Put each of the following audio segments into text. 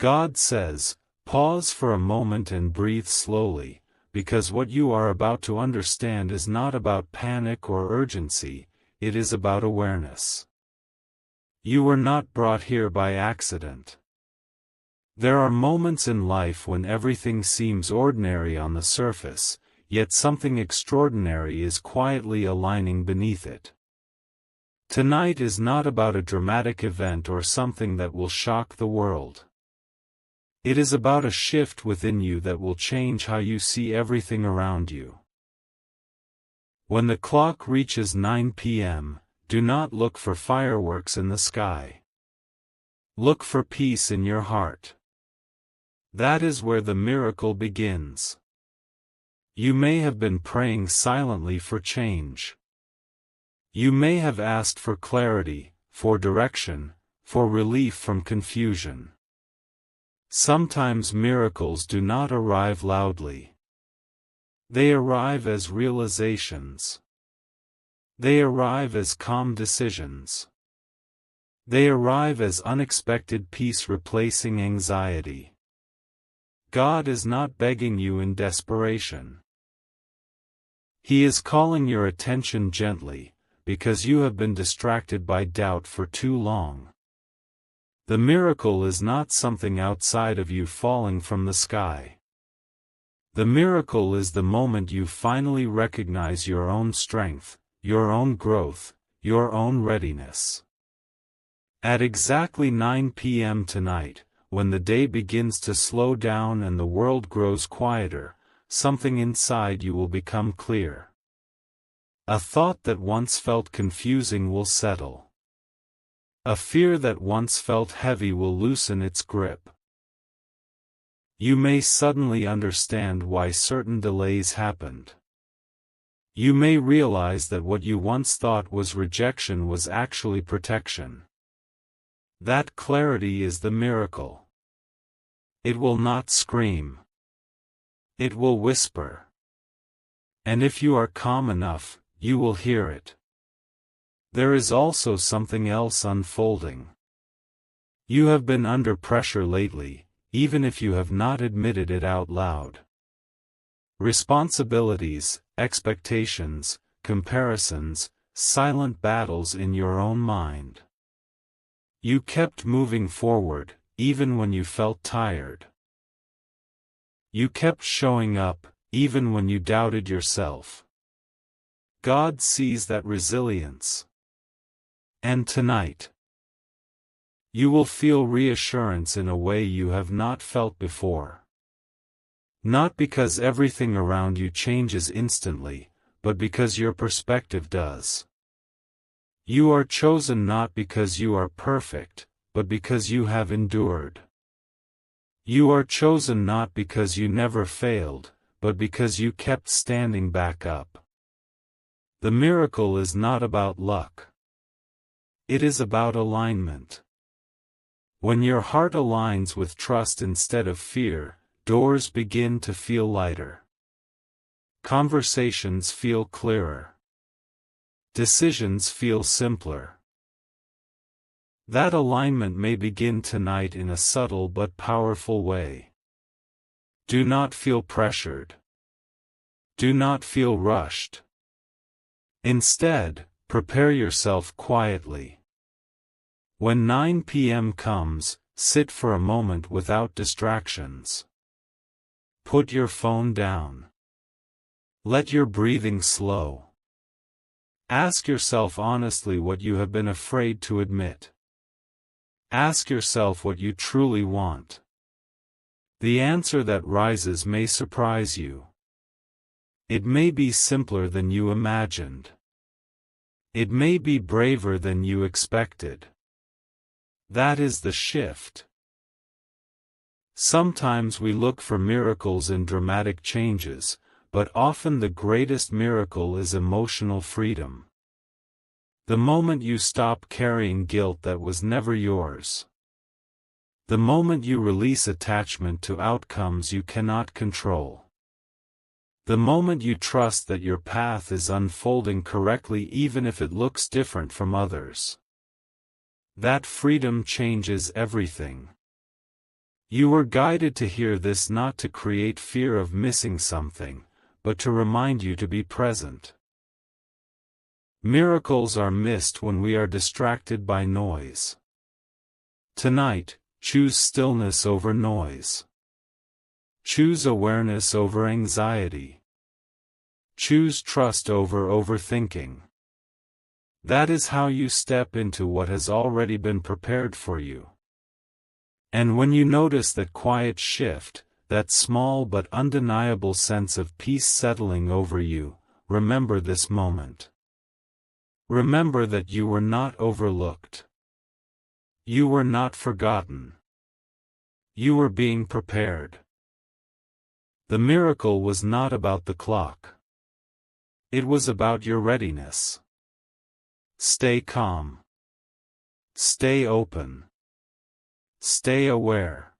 God says, pause for a moment and breathe slowly, because what you are about to understand is not about panic or urgency, it is about awareness. You were not brought here by accident. There are moments in life when everything seems ordinary on the surface, yet something extraordinary is quietly aligning beneath it. Tonight is not about a dramatic event or something that will shock the world. It is about a shift within you that will change how you see everything around you. When the clock reaches 9 p.m., do not look for fireworks in the sky. Look for peace in your heart. That is where the miracle begins. You may have been praying silently for change. You may have asked for clarity, for direction, for relief from confusion. Sometimes miracles do not arrive loudly. They arrive as realizations. They arrive as calm decisions. They arrive as unexpected peace replacing anxiety. God is not begging you in desperation. He is calling your attention gently, because you have been distracted by doubt for too long. The miracle is not something outside of you falling from the sky. The miracle is the moment you finally recognize your own strength, your own growth, your own readiness. At exactly 9 p.m. tonight, when the day begins to slow down and the world grows quieter, something inside you will become clear. A thought that once felt confusing will settle. A fear that once felt heavy will loosen its grip. You may suddenly understand why certain delays happened. You may realize that what you once thought was rejection was actually protection. That clarity is the miracle. It will not scream. It will whisper. And if you are calm enough, you will hear it. There is also something else unfolding. You have been under pressure lately, even if you have not admitted it out loud. Responsibilities, expectations, comparisons, silent battles in your own mind. You kept moving forward, even when you felt tired. You kept showing up, even when you doubted yourself. God sees that resilience. And tonight, you will feel reassurance in a way you have not felt before. Not because everything around you changes instantly, but because your perspective does. You are chosen not because you are perfect, but because you have endured. You are chosen not because you never failed, but because you kept standing back up. The miracle is not about luck. It is about alignment. When your heart aligns with trust instead of fear, doors begin to feel lighter. Conversations feel clearer. Decisions feel simpler. That alignment may begin tonight in a subtle but powerful way. Do not feel pressured. Do not feel rushed. Instead, prepare yourself quietly. When 9 p.m. comes, sit for a moment without distractions. Put your phone down. Let your breathing slow. Ask yourself honestly what you have been afraid to admit. Ask yourself what you truly want. The answer that rises may surprise you. It may be simpler than you imagined. It may be braver than you expected. That is the shift. Sometimes we look for miracles in dramatic changes, but often the greatest miracle is emotional freedom. The moment you stop carrying guilt that was never yours. The moment you release attachment to outcomes you cannot control. The moment you trust that your path is unfolding correctly even if it looks different from others. That freedom changes everything. You were guided to hear this not to create fear of missing something, but to remind you to be present. Miracles are missed when we are distracted by noise. Tonight, choose stillness over noise. Choose awareness over anxiety. Choose trust over overthinking. That is how you step into what has already been prepared for you. And when you notice that quiet shift, that small but undeniable sense of peace settling over you, remember this moment. Remember that you were not overlooked. You were not forgotten. You were being prepared. The miracle was not about the clock. It was about your readiness. Stay calm. Stay open. Stay aware.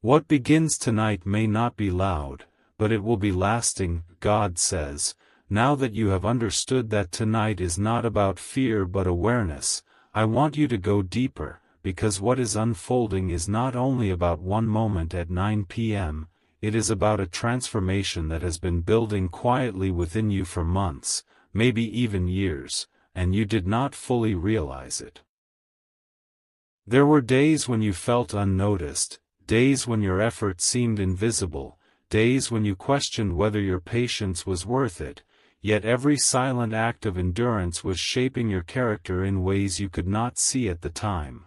What begins tonight may not be loud, but it will be lasting, God says. Now that you have understood that tonight is not about fear but awareness, I want you to go deeper, because what is unfolding is not only about one moment at 9 p.m., it is about a transformation that has been building quietly within you for months, maybe even years, and you did not fully realize it. There were days when you felt unnoticed, days when your effort seemed invisible, days when you questioned whether your patience was worth it, yet every silent act of endurance was shaping your character in ways you could not see at the time.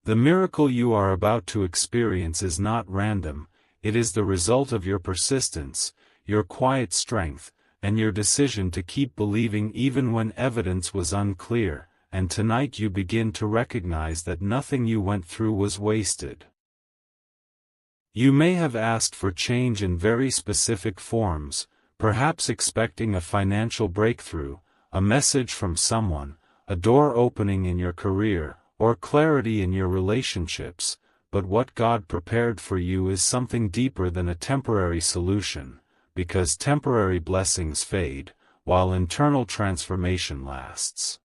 The miracle you are about to experience is not random, it is the result of your persistence, your quiet strength, and your decision to keep believing even when evidence was unclear, and tonight you begin to recognize that nothing you went through was wasted. You may have asked for change in very specific forms, perhaps expecting a financial breakthrough, a message from someone, a door opening in your career, or clarity in your relationships, but what God prepared for you is something deeper than a temporary solution, because temporary blessings fade, while internal transformation lasts.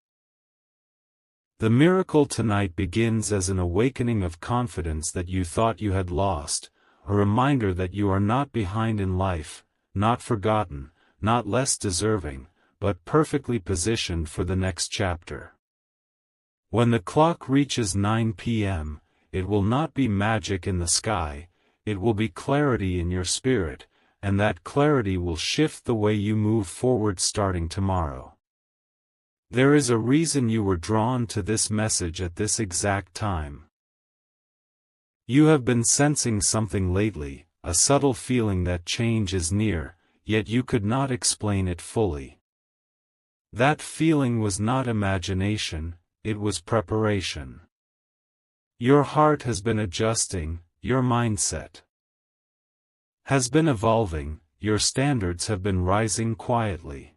The miracle tonight begins as an awakening of confidence that you thought you had lost, a reminder that you are not behind in life, not forgotten, not less deserving, but perfectly positioned for the next chapter. When the clock reaches 9 p.m., it will not be magic in the sky, it will be clarity in your spirit, and that clarity will shift the way you move forward starting tomorrow. There is a reason you were drawn to this message at this exact time. You have been sensing something lately, a subtle feeling that change is near, yet you could not explain it fully. That feeling was not imagination, it was preparation. Your heart has been adjusting, your mindset has been evolving, your standards have been rising quietly.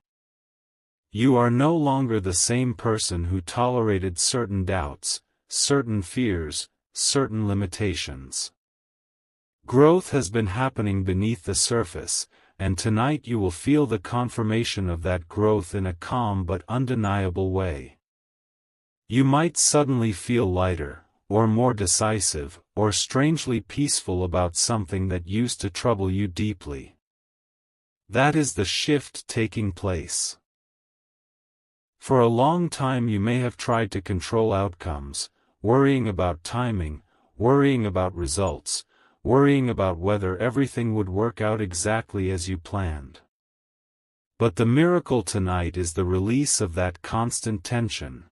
You are no longer the same person who tolerated certain doubts, certain fears, certain limitations. Growth has been happening beneath the surface, and tonight you will feel the confirmation of that growth in a calm but undeniable way. You might suddenly feel lighter, or more decisive, or strangely peaceful about something that used to trouble you deeply. That is the shift taking place. For a long time you may have tried to control outcomes, worrying about timing, worrying about results, worrying about whether everything would work out exactly as you planned. But the miracle tonight is the release of that constant tension.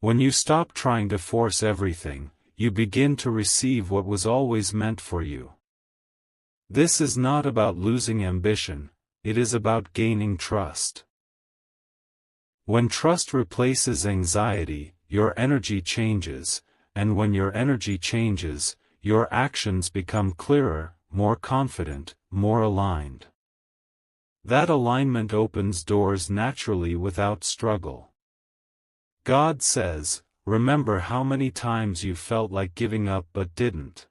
When you stop trying to force everything, you begin to receive what was always meant for you. This is not about losing ambition, it is about gaining trust. When trust replaces anxiety, your energy changes, and when your energy changes, your actions become clearer, more confident, more aligned. That alignment opens doors naturally without struggle. God says, remember how many times you felt like giving up but didn't.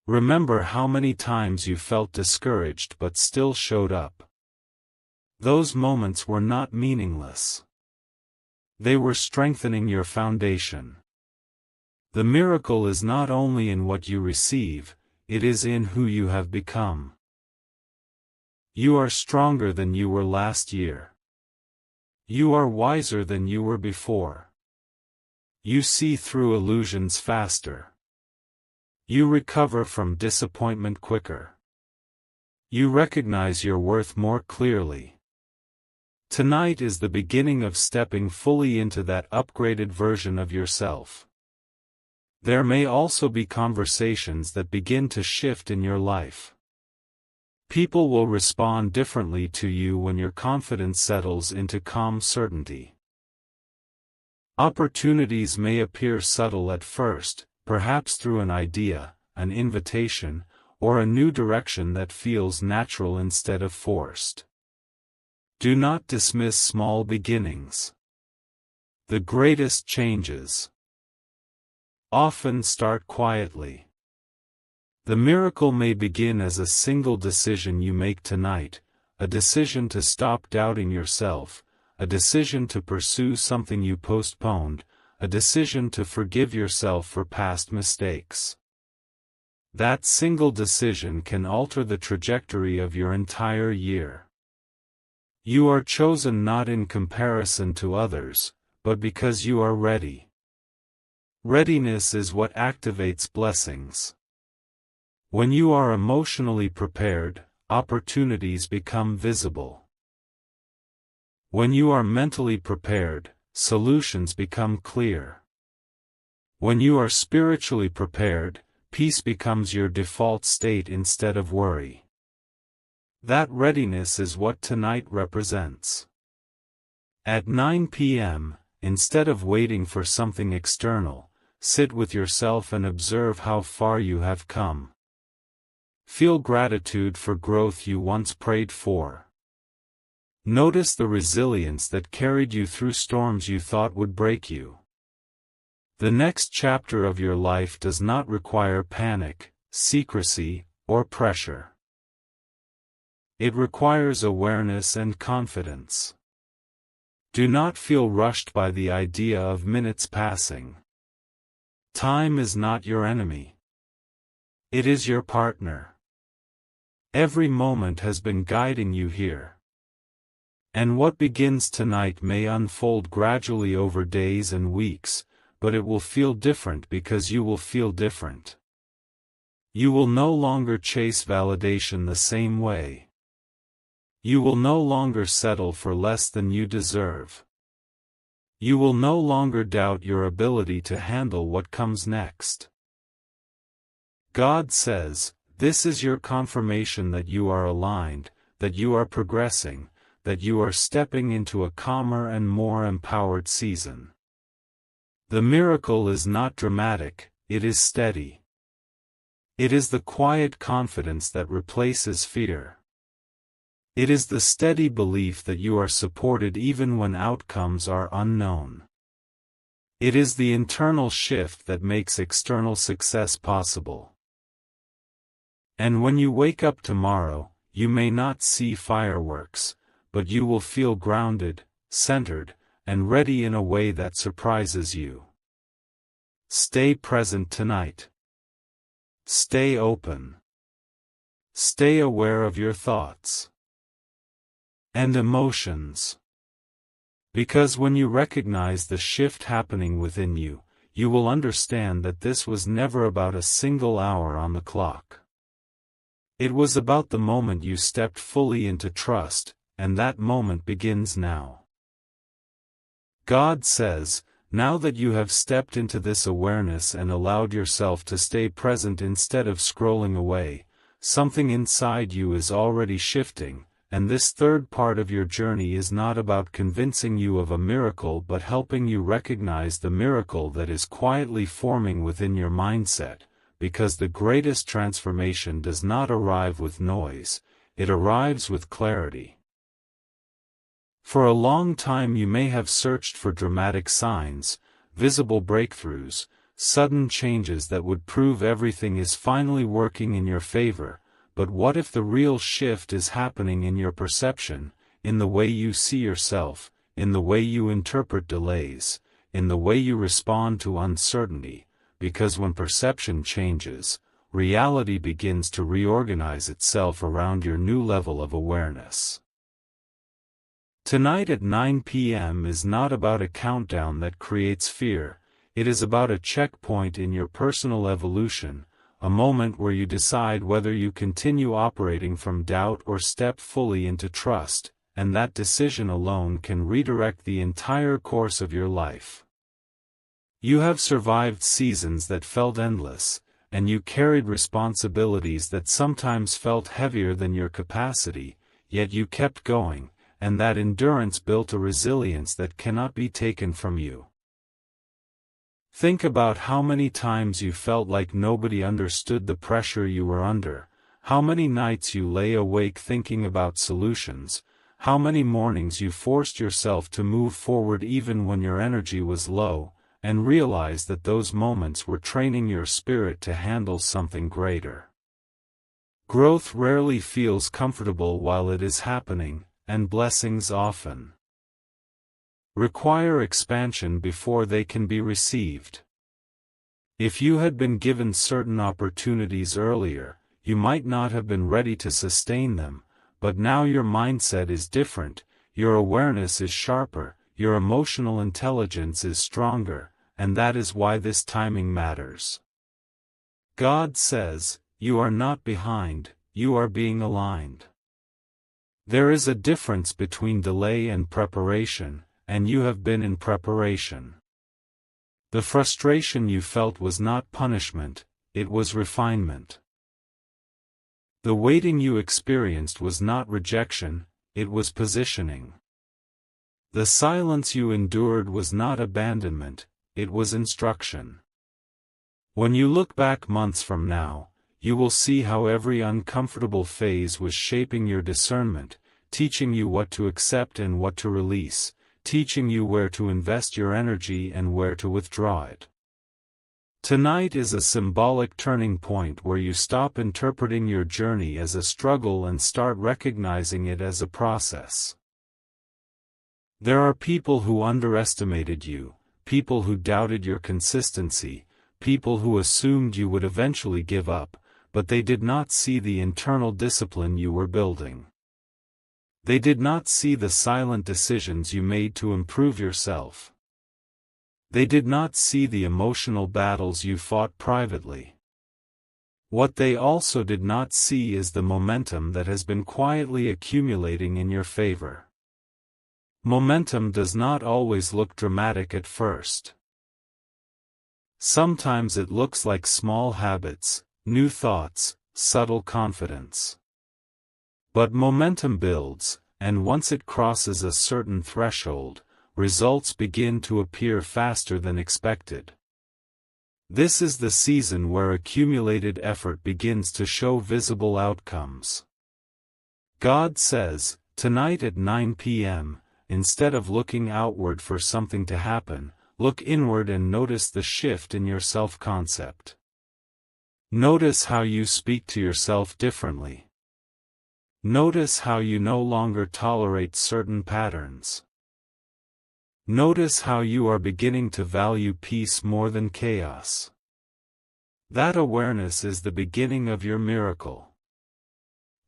Remember how many times you felt discouraged but still showed up. Those moments were not meaningless. They were strengthening your foundation. The miracle is not only in what you receive, it is in who you have become. You are stronger than you were last year. You are wiser than you were before. You see through illusions faster. You recover from disappointment quicker. You recognize your worth more clearly. Tonight is the beginning of stepping fully into that upgraded version of yourself. There may also be conversations that begin to shift in your life. People will respond differently to you when your confidence settles into calm certainty. Opportunities may appear subtle at first, perhaps through an idea, an invitation, or a new direction that feels natural instead of forced. Do not dismiss small beginnings. The greatest changes often start quietly. The miracle may begin as a single decision you make tonight, a decision to stop doubting yourself, a decision to pursue something you postponed, a decision to forgive yourself for past mistakes. That single decision can alter the trajectory of your entire year. You are chosen not in comparison to others, but because you are ready. Readiness is what activates blessings. When you are emotionally prepared, opportunities become visible. When you are mentally prepared, solutions become clear. When you are spiritually prepared, peace becomes your default state instead of worry. That readiness is what tonight represents. At 9 p.m., instead of waiting for something external, sit with yourself and observe how far you have come. Feel gratitude for growth you once prayed for. Notice the resilience that carried you through storms you thought would break you. The next chapter of your life does not require panic, secrecy, or pressure. It requires awareness and confidence. Do not feel rushed by the idea of minutes passing. Time is not your enemy. It is your partner. Every moment has been guiding you here. And what begins tonight may unfold gradually over days and weeks, but it will feel different because you will feel different. You will no longer chase validation the same way. You will no longer settle for less than you deserve. You will no longer doubt your ability to handle what comes next. God says, this is your confirmation that you are aligned, that you are progressing, that you are stepping into a calmer and more empowered season. The miracle is not dramatic, it is steady. It is the quiet confidence that replaces fear. It is the steady belief that you are supported even when outcomes are unknown. It is the internal shift that makes external success possible. And when you wake up tomorrow, you may not see fireworks, but you will feel grounded, centered, and ready in a way that surprises you. Stay present tonight. Stay open. Stay aware of your thoughts and emotions. Because when you recognize the shift happening within you, you will understand that this was never about a single hour on the clock. It was about the moment you stepped fully into trust, and that moment begins now. God says, now that you have stepped into this awareness and allowed yourself to stay present instead of scrolling away, something inside you is already shifting, and this third part of your journey is not about convincing you of a miracle but helping you recognize the miracle that is quietly forming within your mindset, because the greatest transformation does not arrive with noise, it arrives with clarity. For a long time you may have searched for dramatic signs, visible breakthroughs, sudden changes that would prove everything is finally working in your favor, but what if the real shift is happening in your perception, in the way you see yourself, in the way you interpret delays, in the way you respond to uncertainty, because when perception changes, reality begins to reorganize itself around your new level of awareness. Tonight at 9 p.m. is not about a countdown that creates fear, it is about a checkpoint in your personal evolution, a moment where you decide whether you continue operating from doubt or step fully into trust, and that decision alone can redirect the entire course of your life. You have survived seasons that felt endless, and you carried responsibilities that sometimes felt heavier than your capacity, yet you kept going, and that endurance built a resilience that cannot be taken from you. Think about how many times you felt like nobody understood the pressure you were under, how many nights you lay awake thinking about solutions, how many mornings you forced yourself to move forward even when your energy was low, and realize that those moments were training your spirit to handle something greater. Growth rarely feels comfortable while it is happening, and blessings often require expansion before they can be received. If you had been given certain opportunities earlier, you might not have been ready to sustain them, but now your mindset is different, your awareness is sharper, your emotional intelligence is stronger, and that is why this timing matters. God says, you are not behind, you are being aligned. There is a difference between delay and preparation, and you have been in preparation. The frustration you felt was not punishment, it was refinement. The waiting you experienced was not rejection, it was positioning. The silence you endured was not abandonment, it was instruction. When you look back months from now, you will see how every uncomfortable phase was shaping your discernment, teaching you what to accept and what to release, teaching you where to invest your energy and where to withdraw it. Tonight is a symbolic turning point where you stop interpreting your journey as a struggle and start recognizing it as a process. There are people who underestimated you, people who doubted your consistency, people who assumed you would eventually give up, but they did not see the internal discipline you were building. They did not see the silent decisions you made to improve yourself. They did not see the emotional battles you fought privately. What they also did not see is the momentum that has been quietly accumulating in your favor. Momentum does not always look dramatic at first. Sometimes it looks like small habits, new thoughts, subtle confidence. But momentum builds, and once it crosses a certain threshold, results begin to appear faster than expected. This is the season where accumulated effort begins to show visible outcomes. God says, tonight at 9 p.m., instead of looking outward for something to happen, look inward and notice the shift in your self-concept. Notice how you speak to yourself differently. Notice how you no longer tolerate certain patterns. Notice how you are beginning to value peace more than chaos. That awareness is the beginning of your miracle.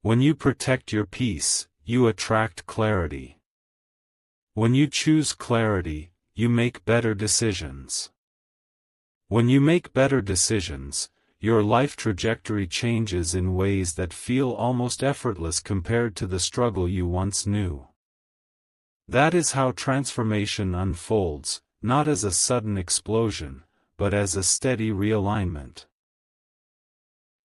When you protect your peace, you attract clarity. When you choose clarity, you make better decisions. When you make better decisions, your life trajectory changes in ways that feel almost effortless compared to the struggle you once knew. That is how transformation unfolds, not as a sudden explosion, but as a steady realignment.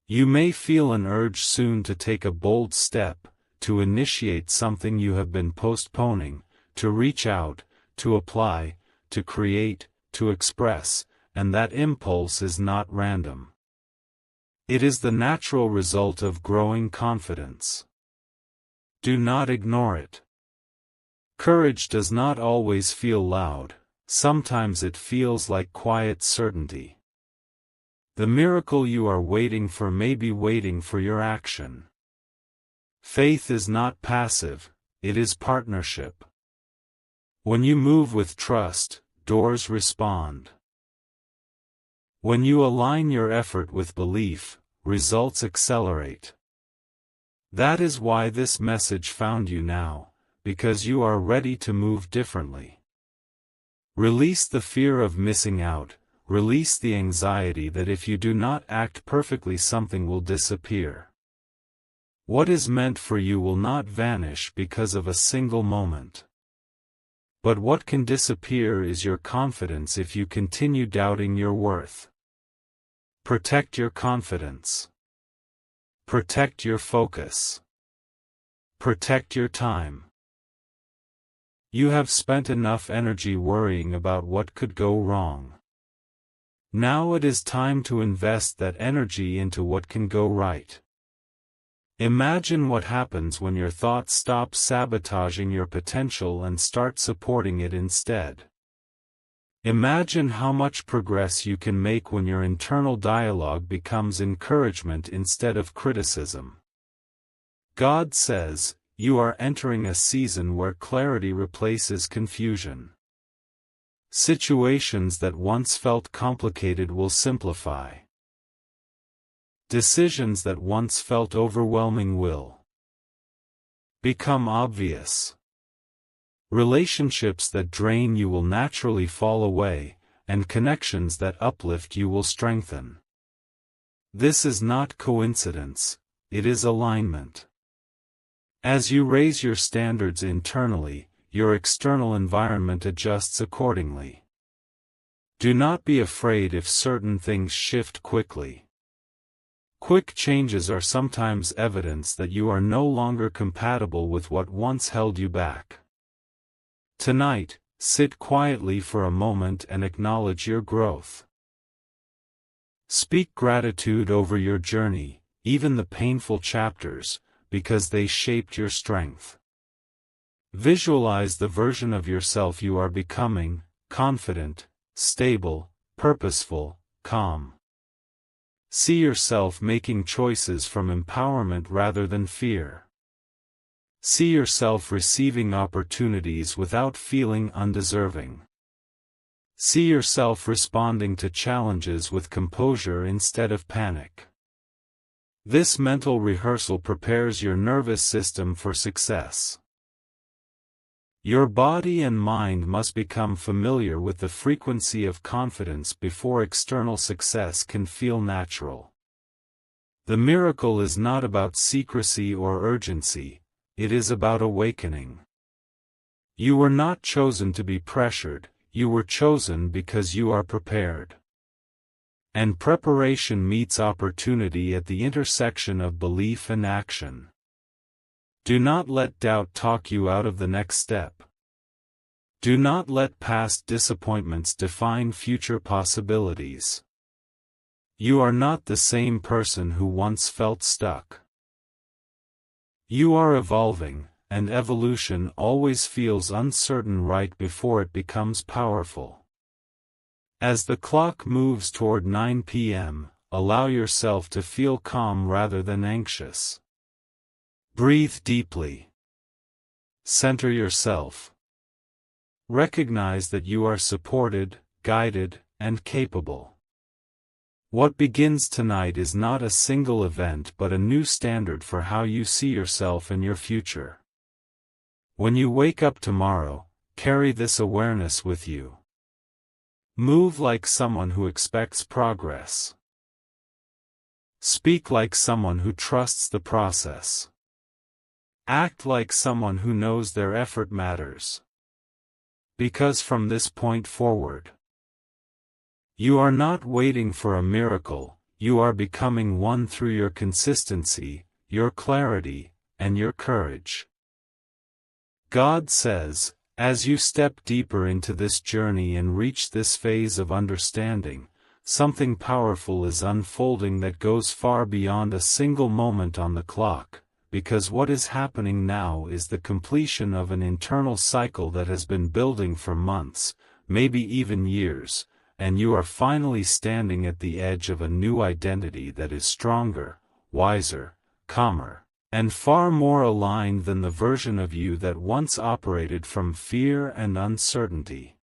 You may feel an urge soon to take a bold step, to initiate something you have been postponing, to reach out, to apply, to create, to express, and that impulse is not random. It is the natural result of growing confidence. Do not ignore it. Courage does not always feel loud, sometimes it feels like quiet certainty. The miracle you are waiting for may be waiting for your action. Faith is not passive, it is partnership. When you move with trust, doors respond. When you align your effort with belief, results accelerate. That is why this message found you now, because you are ready to move differently. Release the fear of missing out, release the anxiety that if you do not act perfectly something will disappear. What is meant for you will not vanish because of a single moment. But what can disappear is your confidence if you continue doubting your worth. Protect your confidence. Protect your focus. Protect your time. You have spent enough energy worrying about what could go wrong. Now it is time to invest that energy into what can go right. Imagine what happens when your thoughts stop sabotaging your potential and start supporting it instead. Imagine how much progress you can make when your internal dialogue becomes encouragement instead of criticism. God says, you are entering a season where clarity replaces confusion. Situations that once felt complicated will simplify. Decisions that once felt overwhelming will become obvious. Relationships that drain you will naturally fall away, and connections that uplift you will strengthen. This is not coincidence, it is alignment. As you raise your standards internally, your external environment adjusts accordingly. Do not be afraid if certain things shift quickly. Quick changes are sometimes evidence that you are no longer compatible with what once held you back. Tonight, sit quietly for a moment and acknowledge your growth. Speak gratitude over your journey, even the painful chapters, because they shaped your strength. Visualize the version of yourself you are becoming, confident, stable, purposeful, calm. See yourself making choices from empowerment rather than fear. See yourself receiving opportunities without feeling undeserving. See yourself responding to challenges with composure instead of panic. This mental rehearsal prepares your nervous system for success. Your body and mind must become familiar with the frequency of confidence before external success can feel natural. The miracle is not about secrecy or urgency, it is about awakening. You were not chosen to be pressured, you were chosen because you are prepared. And preparation meets opportunity at the intersection of belief and action. Do not let doubt talk you out of the next step. Do not let past disappointments define future possibilities. You are not the same person who once felt stuck. You are evolving, and evolution always feels uncertain right before it becomes powerful. As the clock moves toward 9 p.m., allow yourself to feel calm rather than anxious. Breathe deeply. Center yourself. Recognize that you are supported, guided, and capable. What begins tonight is not a single event but a new standard for how you see yourself and your future. When you wake up tomorrow, carry this awareness with you. Move like someone who expects progress. Speak like someone who trusts the process. Act like someone who knows their effort matters. Because from this point forward, you are not waiting for a miracle, you are becoming one through your consistency, your clarity, and your courage. God says, as you step deeper into this journey and reach this phase of understanding, something powerful is unfolding that goes far beyond a single moment on the clock. Because what is happening now is the completion of an internal cycle that has been building for months, maybe even years, and you are finally standing at the edge of a new identity that is stronger, wiser, calmer, and far more aligned than the version of you that once operated from fear and uncertainty.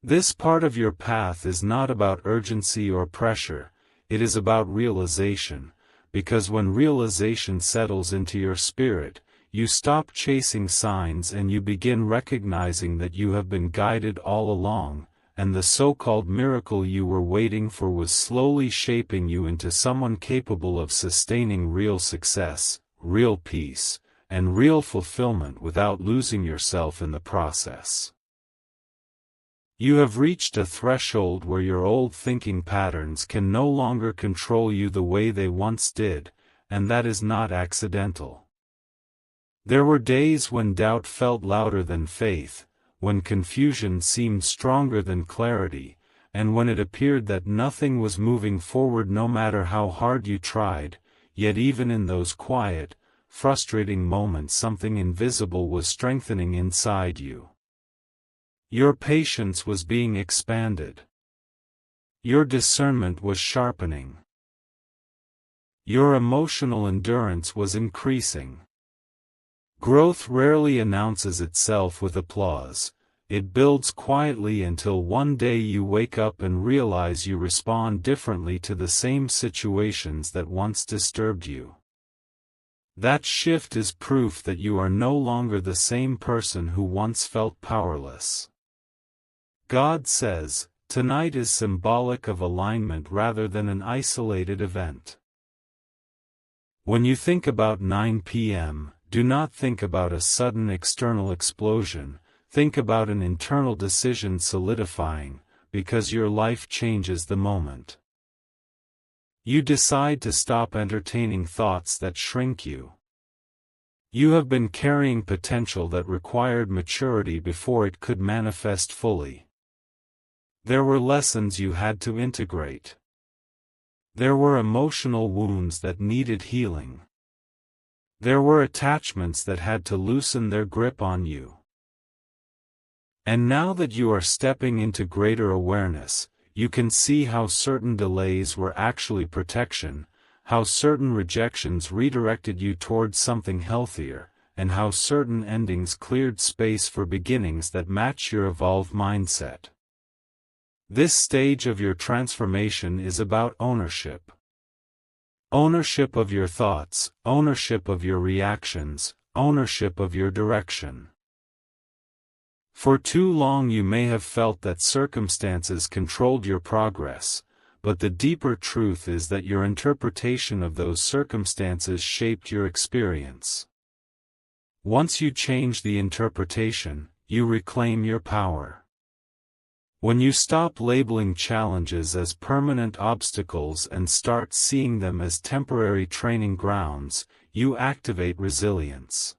This part of your path is not about urgency or pressure, it is about realization, because when realization settles into your spirit, you stop chasing signs and you begin recognizing that you have been guided all along, and the so-called miracle you were waiting for was slowly shaping you into someone capable of sustaining real success, real peace, and real fulfillment without losing yourself in the process. You have reached a threshold where your old thinking patterns can no longer control you the way they once did, and that is not accidental. There were days when doubt felt louder than faith, when confusion seemed stronger than clarity, and when it appeared that nothing was moving forward no matter how hard you tried, yet even in those quiet, frustrating moments something invisible was strengthening inside you. Your patience was being expanded. Your discernment was sharpening. Your emotional endurance was increasing. Growth rarely announces itself with applause, it builds quietly until one day you wake up and realize you respond differently to the same situations that once disturbed you. That shift is proof that you are no longer the same person who once felt powerless. God says, tonight is symbolic of alignment rather than an isolated event. When you think about 9 p.m., do not think about a sudden external explosion, think about an internal decision solidifying, because your life changes the moment. You decide to stop entertaining thoughts that shrink you. You have been carrying potential that required maturity before it could manifest fully. There were lessons you had to integrate. There were emotional wounds that needed healing. There were attachments that had to loosen their grip on you. And now that you are stepping into greater awareness, you can see how certain delays were actually protection, how certain rejections redirected you towards something healthier, and how certain endings cleared space for beginnings that match your evolved mindset. This stage of your transformation is about ownership. Ownership of your thoughts, ownership of your reactions, ownership of your direction. For too long you may have felt that circumstances controlled your progress, but the deeper truth is that your interpretation of those circumstances shaped your experience. Once you change the interpretation, you reclaim your power. When you stop labeling challenges as permanent obstacles and start seeing them as temporary training grounds, you activate resilience.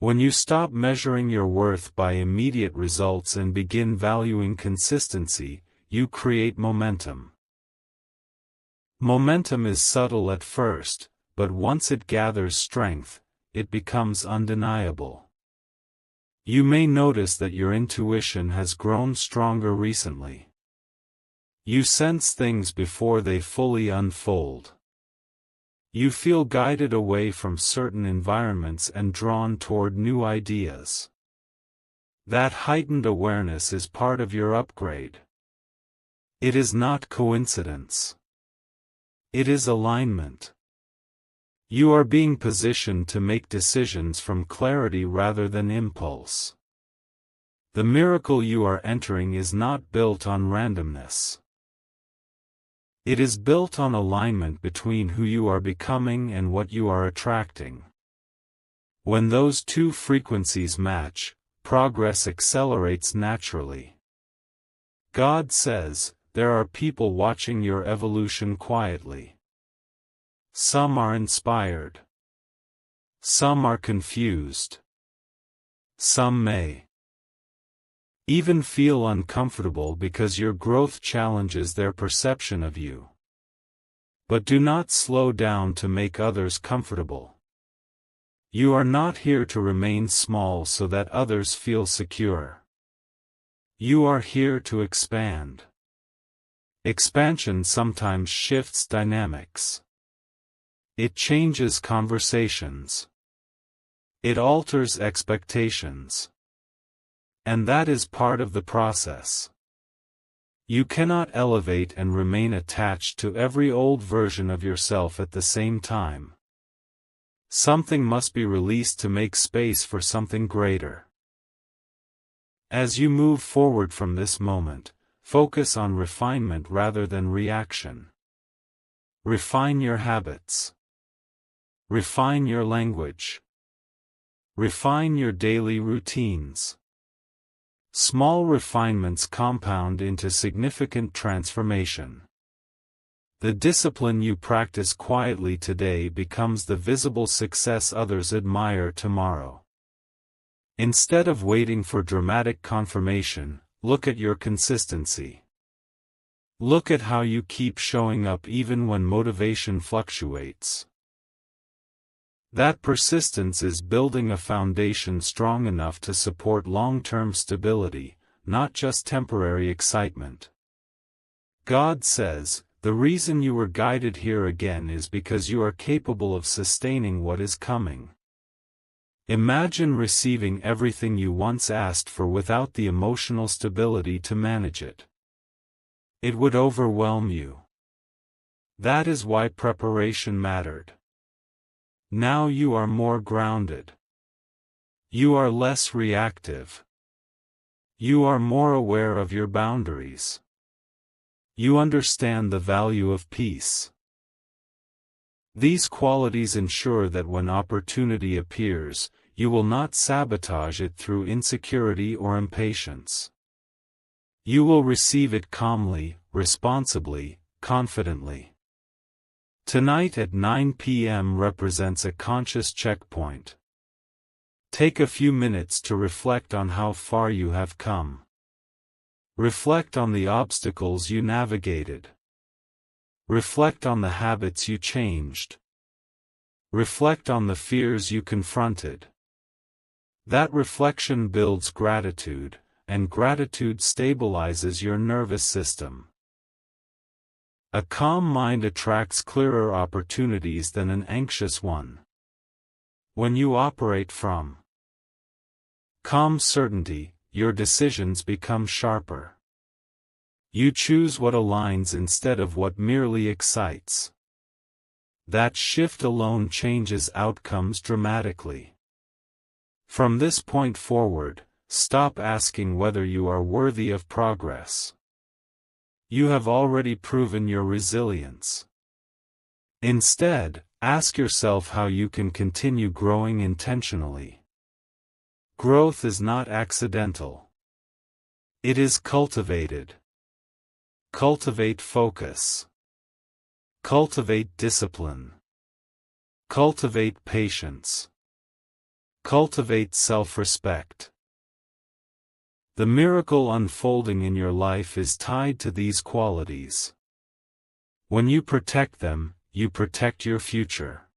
When you stop measuring your worth by immediate results and begin valuing consistency, you create momentum. Momentum is subtle at first, but once it gathers strength, it becomes undeniable. You may notice that your intuition has grown stronger recently. You sense things before they fully unfold. You feel guided away from certain environments and drawn toward new ideas. That heightened awareness is part of your upgrade. It is not coincidence. It is alignment. You are being positioned to make decisions from clarity rather than impulse. The miracle you are entering is not built on randomness. It is built on alignment between who you are becoming and what you are attracting. When those two frequencies match, progress accelerates naturally. God says, there are people watching your evolution quietly. Some are inspired. Some are confused. Some may even feel uncomfortable because your growth challenges their perception of you. But do not slow down to make others comfortable. You are not here to remain small so that others feel secure. You are here to expand. Expansion sometimes shifts dynamics. It changes conversations. It alters expectations. And that is part of the process. You cannot elevate and remain attached to every old version of yourself at the same time. Something must be released to make space for something greater. As you move forward from this moment, focus on refinement rather than reaction. Refine your habits. Refine your language. Refine your daily routines. Small refinements compound into significant transformation. The discipline you practice quietly today becomes the visible success others admire tomorrow. Instead of waiting for dramatic confirmation, look at your consistency. Look at how you keep showing up even when motivation fluctuates. That persistence is building a foundation strong enough to support long-term stability, not just temporary excitement. God says, the reason you were guided here again is because you are capable of sustaining what is coming. Imagine receiving everything you once asked for without the emotional stability to manage it. It would overwhelm you. That is why preparation mattered. Now you are more grounded. You are less reactive. You are more aware of your boundaries. You understand the value of peace. These qualities ensure that when opportunity appears, you will not sabotage it through insecurity or impatience. You will receive it calmly, responsibly, confidently. Tonight at 9 p.m. represents a conscious checkpoint. Take a few minutes to reflect on how far you have come. Reflect on the obstacles you navigated. Reflect on the habits you changed. Reflect on the fears you confronted. That reflection builds gratitude, and gratitude stabilizes your nervous system. A calm mind attracts clearer opportunities than an anxious one. When you operate from calm certainty, your decisions become sharper. You choose what aligns instead of what merely excites. That shift alone changes outcomes dramatically. From this point forward, stop asking whether you are worthy of progress. You have already proven your resilience. Instead, ask yourself how you can continue growing intentionally. Growth is not accidental. It is cultivated. Cultivate focus. Cultivate discipline. Cultivate patience. Cultivate self-respect. The miracle unfolding in your life is tied to these qualities. When you protect them, you protect your future.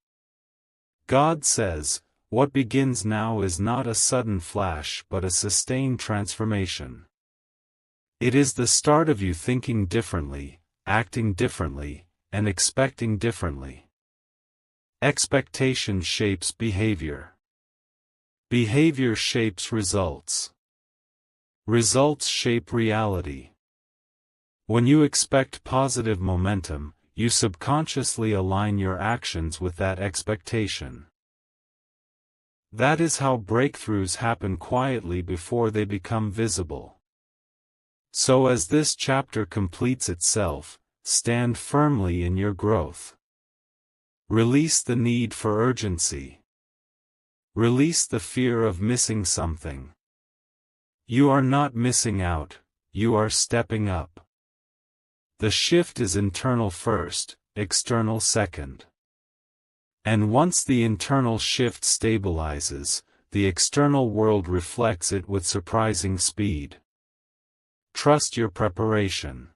God says, what begins now is not a sudden flash but a sustained transformation. It is the start of you thinking differently, acting differently, and expecting differently. Expectation shapes behavior. Behavior shapes results. Results shape reality. When you expect positive momentum, you subconsciously align your actions with that expectation. That is how breakthroughs happen quietly before they become visible. So as this chapter completes itself, stand firmly in your growth. Release the need for urgency. Release the fear of missing something. You are not missing out, you are stepping up. The shift is internal first, external second. And once the internal shift stabilizes, the external world reflects it with surprising speed. Trust your preparation.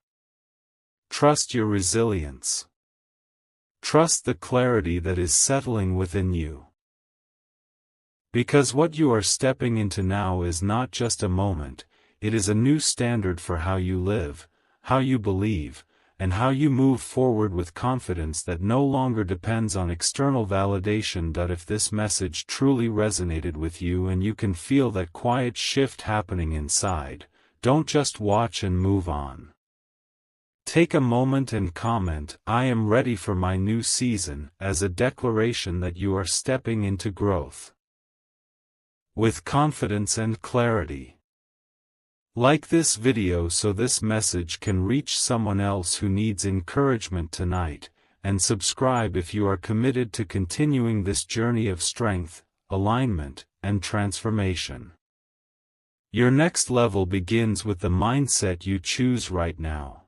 Trust your resilience. Trust the clarity that is settling within you. Because what you are stepping into now is not just a moment, it is a new standard for how you live, how you believe, and how you move forward with confidence that no longer depends on external validation. If this message truly resonated with you and you can feel that quiet shift happening inside, don't just watch and move on. Take a moment and comment, "I am ready for my new season," as a declaration that you are stepping into growth with confidence and clarity. Like this video so this message can reach someone else who needs encouragement tonight, and subscribe if you are committed to continuing this journey of strength, alignment, and transformation. Your next level begins with the mindset you choose right now.